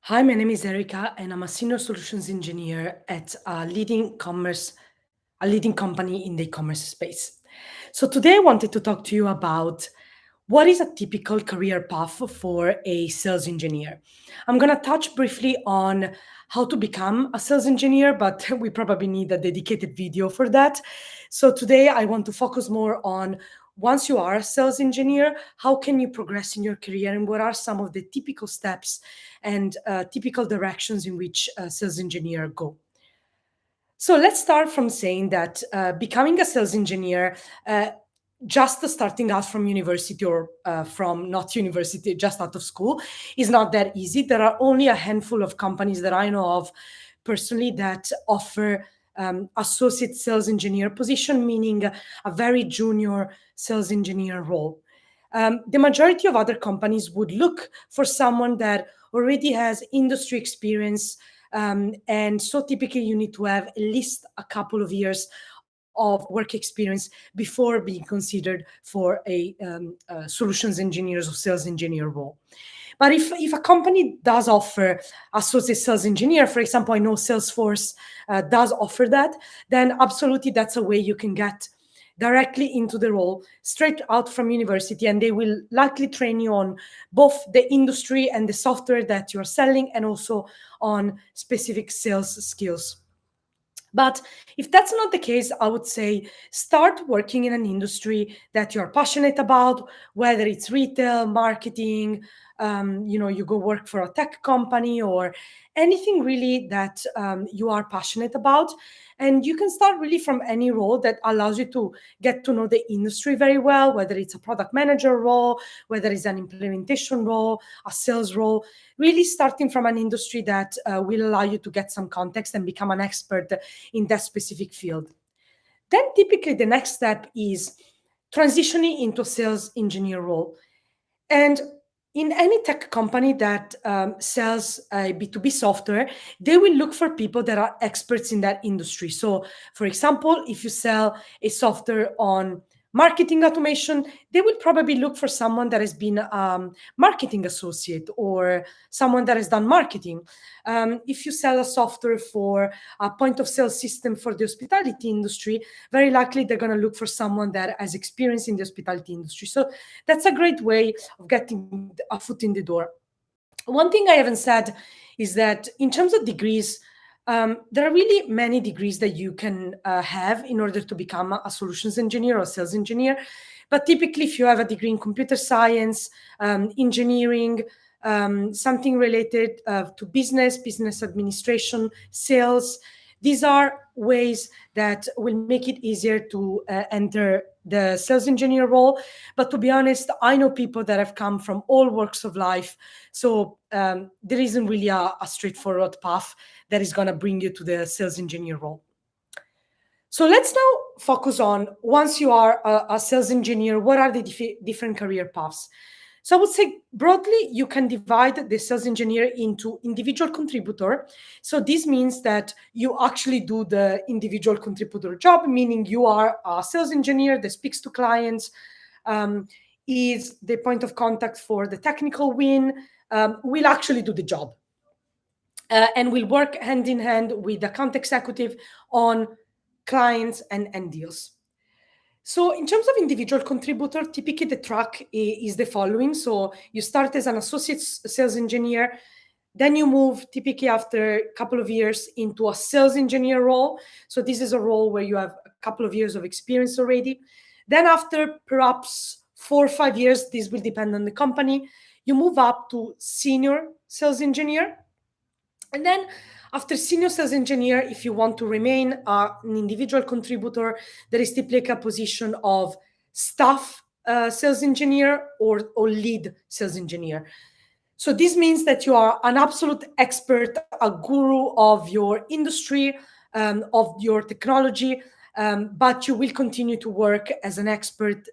Hi, my name is Erika, and I'm a senior solutions engineer at a leading company in the e-commerce space. So today I wanted to talk to you about what is a typical career path for a sales engineer. I'm going to touch briefly on how to become a sales engineer, but we probably need a dedicated video for that. So today I want to focus more on once you are a sales engineer, how can you progress in your career and what are some of the typical steps and typical directions in which a sales engineer go. So let's start from saying that becoming a sales engineer, just starting out from university or from not university, just out of school, is not that easy. There are only a handful of companies that I know of personally that offer associate sales engineer position, meaning a very junior sales engineer role. The majority of other companies would look for someone that already has industry experience, and so typically you need to have at least a couple of years of work experience before being considered for a solutions engineers or sales engineer role. But if a company does offer associate sales engineer, for example, I know Salesforce does offer that, then absolutely that's a way you can get directly into the role straight out from university, and they will likely train you on both the industry and the software that you're selling and also on specific sales skills. But if that's not the case, I would say start working in an industry that you're passionate about, whether it's retail, marketing, you go work for a tech company or anything really that you are passionate about. And you can start really from any role that allows you to get to know the industry very well, whether it's a product manager role, whether it's an implementation role, a sales role, really starting from an industry that will allow you to get some context and become an expert in that specific field. Then typically the next step is transitioning into a sales engineer role. And in any tech company that sells B2B software, they will look for people that are experts in that industry. So, for example, if you sell a software on marketing automation, they will probably look for someone that has been marketing associate or someone that has done marketing. If you sell a software for a point of sale system for the hospitality industry, very likely they're going to look for someone that has experience in the hospitality industry. So that's a great way of getting a foot in the door. One thing I haven't said is that in terms of degrees, there are really many degrees that you can have in order to become a solutions engineer or sales engineer. But typically, if you have a degree in computer science, engineering, something related to business administration, sales, these are ways that will make it easier to enter the sales engineer role. But to be honest, I know people that have come from all walks of life. So there isn't really a straightforward path that is going to bring you to the sales engineer role. So let's now focus on, once you are a sales engineer, what are the different career paths? So I would say broadly, you can divide the sales engineer into individual contributor. So this means that you actually do the individual contributor job, meaning you are a sales engineer that speaks to clients, is the point of contact for the technical win, will actually do the job. And will work hand in hand with the account executive on clients and deals. So in terms of individual contributor, typically the track is the following. So you start as an associate sales engineer, then you move typically after a couple of years into a sales engineer role. So this is a role where you have a couple of years of experience already. Then after perhaps 4 or 5 years, this will depend on the company, you move up to senior sales engineer. And then after senior sales engineer, if you want to remain an individual contributor, there is typically a position of staff sales engineer or lead sales engineer. So this means that you are an absolute expert, a guru of your industry, of your technology, but you will continue to work as an expert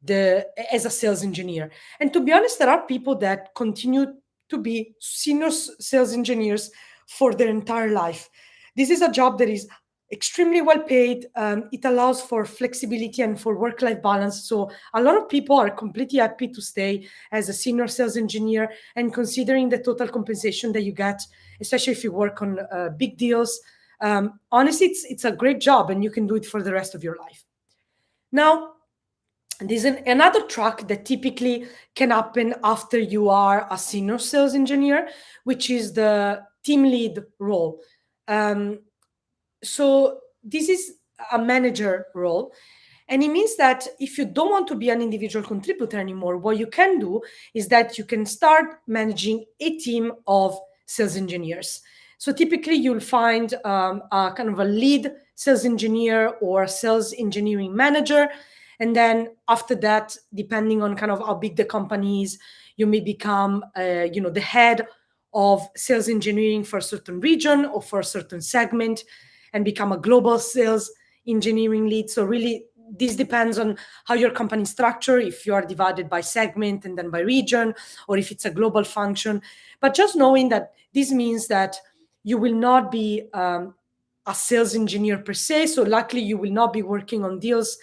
as a sales engineer. And to be honest, there are people that continue to be senior sales engineers for their entire life. This is a job that is extremely well paid. It allows for flexibility and for work-life balance. So a lot of people are completely happy to stay as a senior sales engineer, and considering the total compensation that you get, especially if you work on big deals, honestly, it's a great job and you can do it for the rest of your life. Now, there's another track that typically can happen after you are a senior sales engineer, which is the team lead role. Um, so this is a manager role. And it means that if you don't want to be an individual contributor anymore, what you can do is that you can start managing a team of sales engineers. So typically you'll find a kind of a lead sales engineer or a sales engineering manager. And then after that, depending on kind of how big the company is, you may become, the head of sales engineering for a certain region or for a certain segment, and become a global sales engineering lead. So really, this depends on how your company is structured, if you are divided by segment and then by region, or if it's a global function. But just knowing that this means that you will not be a sales engineer per se. So luckily, you will not be working on deals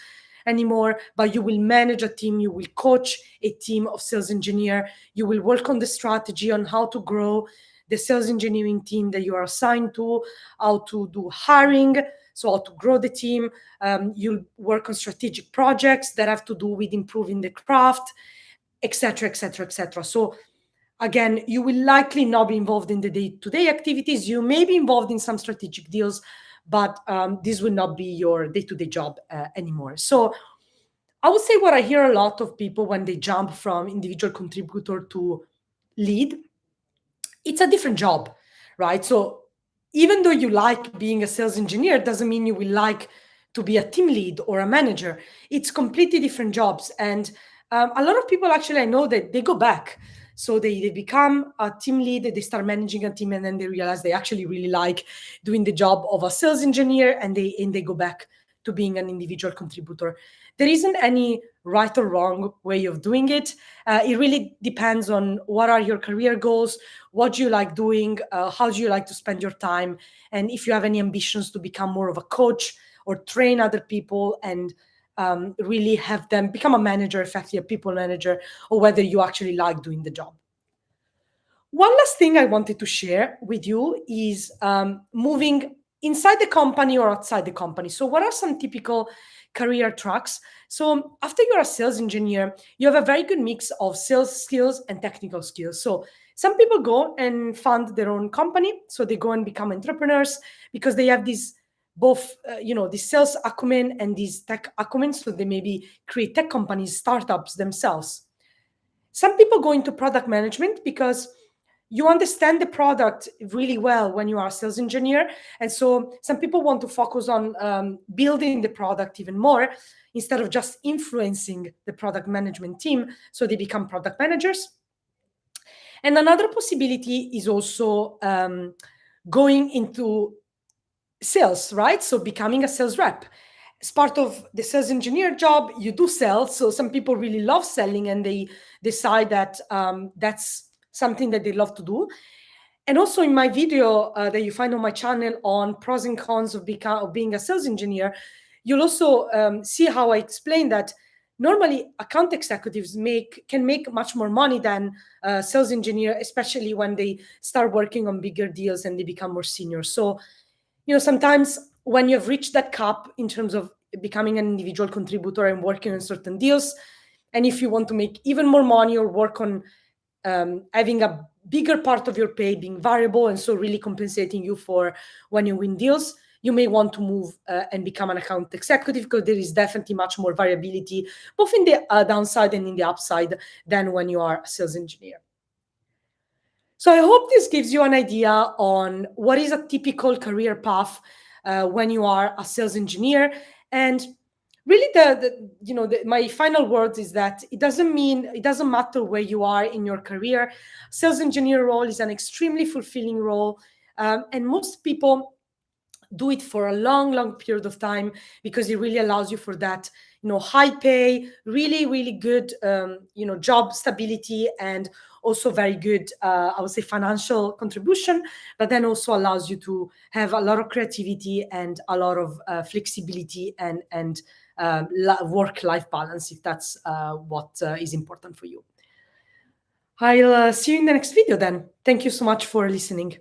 anymore, but you will manage a team, you will coach a team of sales engineer, you will work on the strategy on how to grow the sales engineering team that you are assigned to, how to do hiring, so how to grow the team. You'll work on strategic projects that have to do with improving the craft, etc., etc., etc. So again, you will likely not be involved in the day-to-day activities. You may be involved in some strategic deals, but this will not be your day-to-day job anymore. So I would say what I hear a lot of people when they jump from individual contributor to lead, it's a different job, right? So even though you like being a sales engineer, doesn't mean you will like to be a team lead or a manager. It's completely different jobs. And a lot of people actually, I know that they go back. So they become a team lead, they start managing a team, and then they realize they actually really like doing the job of a sales engineer, and they go back to being an individual contributor. There isn't any right or wrong way of doing it. It really depends on what are your career goals, what do you like doing, how do you like to spend your time, and if you have any ambitions to become more of a coach or train other people and really have them become a manager, effectively a people manager, or whether you actually like doing the job. One last thing I wanted to share with you is moving inside the company or outside the company. So, what are some typical career tracks? So, after you're a sales engineer, you have a very good mix of sales skills and technical skills. So, some people go and fund their own company. So, they go and become entrepreneurs because they have these both, the sales acumen and these tech acumen. So, they maybe create tech companies, startups themselves. Some people go into product management because you understand the product really well when you are a sales engineer. And so some people want to focus on building the product even more instead of just influencing the product management team. So they become product managers. And another possibility is also going into sales, right? So becoming a sales rep. As part of the sales engineer job, you do sell. So some people really love selling and they decide that that's something that they love to do. And also in my video that you find on my channel on pros and cons of being a sales engineer, you'll also see how I explain that normally account executives can make much more money than a sales engineer, especially when they start working on bigger deals and they become more senior. So, sometimes when you've reached that cap in terms of becoming an individual contributor and working on certain deals, and if you want to make even more money or work on having a bigger part of your pay being variable and so really compensating you for when you win deals, you may want to move and become an account executive because there is definitely much more variability, both in the downside and in the upside than when you are a sales engineer. So I hope this gives you an idea on what is a typical career path when you are a sales engineer. And really my final words is that it doesn't matter where you are in your career. Sales engineer role is an extremely fulfilling role, and most people do it for a long period of time because it really allows you for that high pay, really, really good, job stability, and also very good, I would say, financial contribution, but then also allows you to have a lot of creativity and a lot of flexibility and work-life balance, if that's what is important for you. I'll see you in the next video then. Thank you so much for listening.